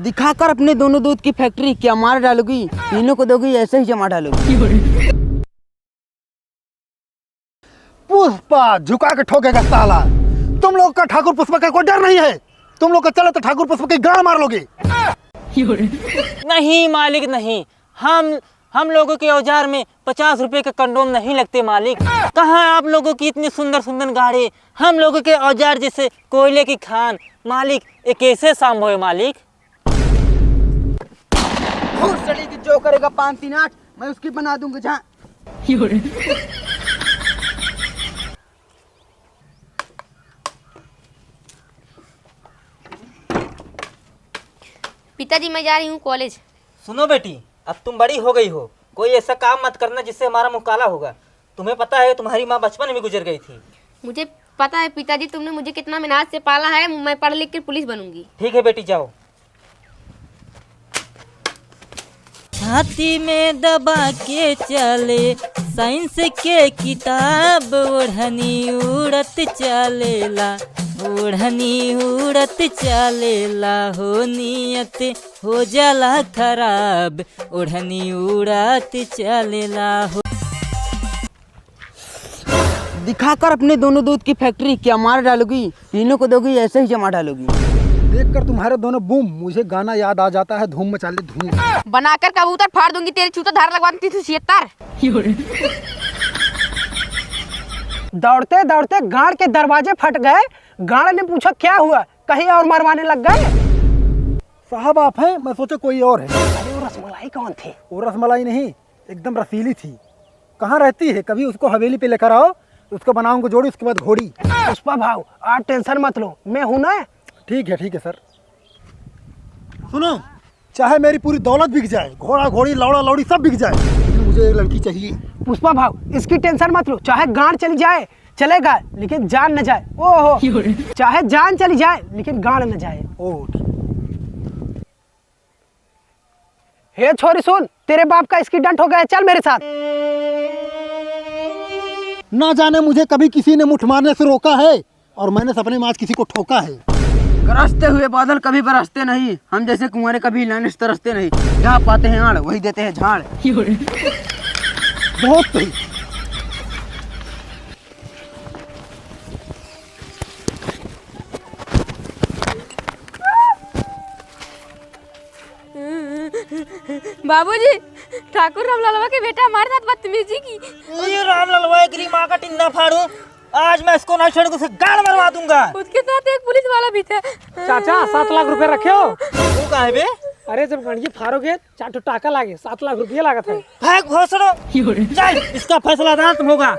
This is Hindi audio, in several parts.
दिखाकर अपने दोनों दूध की फैक्ट्री क्या मार डालोगी, तीनों को दोगी ऐसे ही जमा डालोगी। पुष्पा झुका के ठोकेगा साला। तुम लोग का ठाकुर पुष्पा का कोई डर नहीं है। तुम लोग का चले तो ठाकुर पुष्पा की गाड़ मार लोगे। नहीं मालिक नहीं, हम लोगों के औजार में 50 रुपए के कंडोम नहीं लगते मालिक। कहाँ आप लोगों की इतनी सुंदर सुंदर गाड़ी, हम लोगों के औजार जैसे कोयले की खान। मालिक ये कैसे संभव है मालिक? चली कि जो करेगा 538 मैं उसकी बना दूंगा जहाँ। पिताजी मैं जा रही हूँ कॉलेज। सुनो बेटी, अब तुम बड़ी हो गई हो, कोई ऐसा काम मत करना जिससे हमारा मुंह काला होगा। तुम्हें पता है तुम्हारी माँ बचपन में गुजर गई थी। मुझे पता है पिताजी, तुमने मुझे कितना मेहनत से पाला है। मैं पढ़ लिख कर पुलिस बनूंगी। ठीक है बेटी जाओ। छाती में दबा के चले साइंस के किताब, ओढ़नी उड़त चलेला, ओढ़नी उड़त चलेला, हो नियत हो जाला खराब, ओढ़नी उड़त चलेला हो। दिखाकर अपने दोनों दूध की फैक्ट्री क्या मार डालोगी, तीनों को दोगी ऐसे ही जमा डालोगी। देखकर तुम्हारे दोनों बूम मुझे गाना याद आ जाता है, धूम मचा ले धूम। बनाकर कबूतर फाड़ दूंगी, तेरी चूता धार लगवाती थी 76। दौड़ते दौड़ते गाड़ के दरवाजे फट गए। गाड़ ने पूछा क्या हुआ, कहीं और मरवाने लग गए। साहब आप हैं, मैं सोचा कोई और है। अरे वो रसमलाई कौन थी? वो रसमलाई नहीं, एकदम रसीली थी। कहाँ रहती है? कभी उसको हवेली पे लेकर आओ, उसको बनाऊंगा जोड़ी, उसके बाद घोड़ी। पुष्पा भाव आप टेंशन मत लो, मैं हूं ना। ठीक है सर। सुनो, चाहे मेरी पूरी दौलत बिक जाए, घोड़ा घोड़ी लौड़ा लौड़ी सब बिक जाए, लेकिन मुझे एक लड़की चाहिए। पुष्पा भाव इसकी टेंशन मत लो, चाहे गाड़ चली जाए चलेगा लेकिन जान न जाए। ओहो, चाहे जान चली जाए लेकिन गाड़ न जाए। ओह हे छोरी सुन, तेरे बाप का एक्सीडेंट हो गया, चल मेरे साथ। ना जाने मुझे कभी किसी ने मुठ मारने से रोका है, और मैंने सपने में आज किसी को ठोका है। गरजते हुए बादल कभी बरसते नहीं, हम जैसे कुंवारे कभी लाने से तरसते नहीं। जहाँ पाते हैं आड़ वही देते हैं झाड़। बहुत सही। बाबूजी, ठाकुर रामलालवा के बेटा हमारे साथ बदतमीजी की। ये रामलालवा की माँ का टिंडा फाड़ू, आज मैं इसको ना छोड़ उसे गाड़ मरवा दूंगा। उसके साथ एक पुलिस वाला भी था। चाचा 7 लाख रुपए रखे हो। तू कहाँ है बे? अरे जब गणिये फाड़ोगे 4 टाका लागे, 7 लाख रुपये लागत है। भाग भोसड़ो, चल इसका फैसला अदालत में होगा।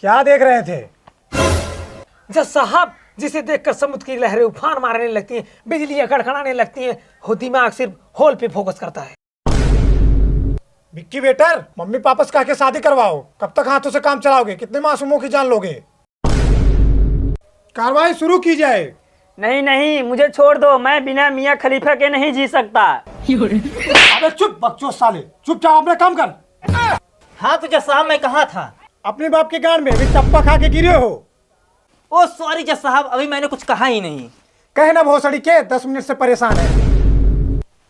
क्या देख रहे थे? जज साहब, जिसे देखकर समुद्र की लहरें उफान मारने लगती हैं, बिजलियां कड़कड़ाने लगती हैं, हो दिमाग सिर्फ होल पे फोकस करता है। विक्की बेटर, मम्मी पापा से कह के शादी करवाओ। कब तक हाथों से काम चलाओगे? कितने मासूमों की जान लोगे? कार्रवाई शुरू की जाए। नहीं, मुझे छोड़ दो, मैं बिना मियाँ खलीफा के नहीं जी सकता। अबे चुप बकचोद साले, चुपचाप अपना काम कर। हाँ तो जज साहब मैं कहाँ था? अपने बाप के गांड में अभी टप्पा खा के गिरे हो। ओ सॉरी जज साहब, अभी मैंने कुछ कहा ही नहीं। कहे ना भोसड़ी के 10 मिनट से परेशान है।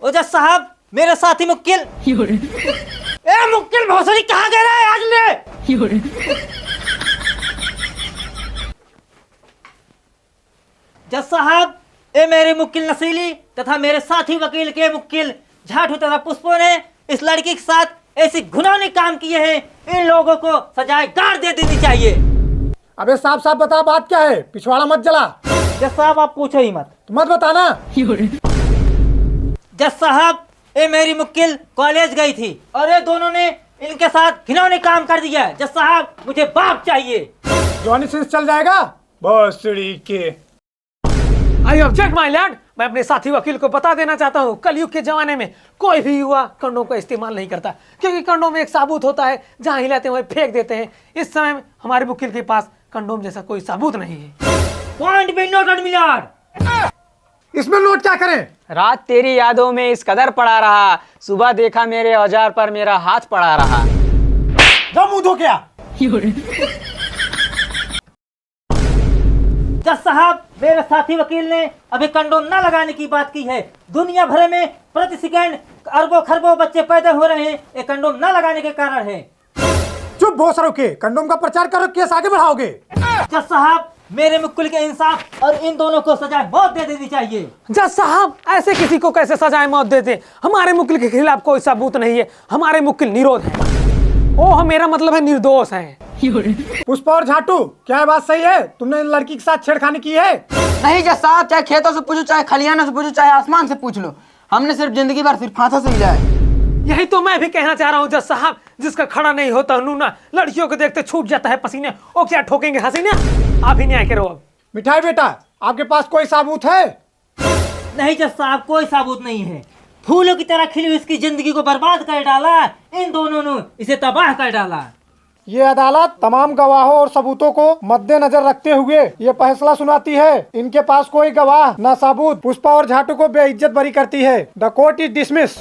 ओ जज साहब, मेरे साथी मुक्किल। ए मुक्किल भोसड़ी कहाँ गया है आज ले? जज साहब, ए मेरे मुक्किल नसीली तथा मेरे साथी वकील के मुक्किल झाटू तथा पुष्पो ने इस लड़की के साथ ऐसे घिनौने काम किए हैं। इन लोगों को सजाए गाड़ दे देनी चाहिए। अबे साफ साफ बता, बात क्या है? पिछवाड़ा मत जला। जज साहब आप पूछो ही मत। तो मत बताना। जज साहब, ये मेरी मुक्किल कॉलेज गई थी और ये दोनों ने इनके साथ घिनौने काम कर दिया। जज साहब मुझे बाप चाहिए। जॉनी सिंह चल जाएगा। भोसड़ी के। I object my land. मैं अपने साथी वकील को बता देना चाहता हूँ, कलयुग के जमाने में कोई भी युवा कंडोम का इस्तेमाल नहीं करता, क्योंकि कंडोम एक साबुत होता है, जहाँ हिलाते हुए फेंक देते हैं। इस समय हमारे वकील के पास कंडोम जैसा कोई साबुत नहीं है। Point be noted milord. इसमें नोट क्या करें? रात तेरी यादों में इस कदर पड़ा रहा, सुबह देखा मेरे औजार पर मेरा हाथ पड़ा रहा। हो क्या? जज साहब, मेरे साथी वकील ने अभी कंडोम न लगाने की बात की है। दुनिया भर में प्रति सेकंड अरबों खरबों बच्चे पैदा हो रहे हैं, ये कंडोम न लगाने के कारण है। चुप बहुत सारों के, कंडोम का प्रचार करो, केस आगे बढ़ाओगे। जज साहब, मेरे मुक्किल के इंसाफ और इन दोनों को सजा मौत दे देनी चाहिए। जज साहब, ऐसे किसी को कैसे सजाए मौत देते? हमारे मुकिल के खिलाफ कोई सबूत नहीं है, हमारे मुकिल निरोध है। ओह, मेरा मतलब है निर्दोष है। पुष्पा और झाटू, क्या बात सही है? तुमने इन लड़की के साथ छेड़खानी की है? नहीं जज साहब, चाहे खेतों से पूछो, चाहे खलियानों से पूछो, चाहे आसमान से पूछ लो, हमने सिर्फ जिंदगी भर सिर्फ फांसा से मिला है। यही तो मैं भी कहना चाह रहा हूँ जज साहब, जिसका खड़ा नहीं होता नूना, लड़कियों को देखते छूट जाता है पसीने, ओ क्या ठोकेंगे हसीना। आप ही न्याय करो अब। मिठाई बेटा, आपके पास कोई सबूत है? नहीं जज साहब, कोई सबूत नहीं है। फूलों की तरह खिली हुई इसकी जिंदगी को बर्बाद कर डाला, इन दोनों ने इसे तबाह कर डाला। ये अदालत तमाम गवाहों और सबूतों को मद्देनजर रखते हुए ये फैसला सुनाती है, इनके पास कोई गवाह न सबूत, पुष्पा और झाटू को बेइज्जत बरी करती है। The court is dismiss.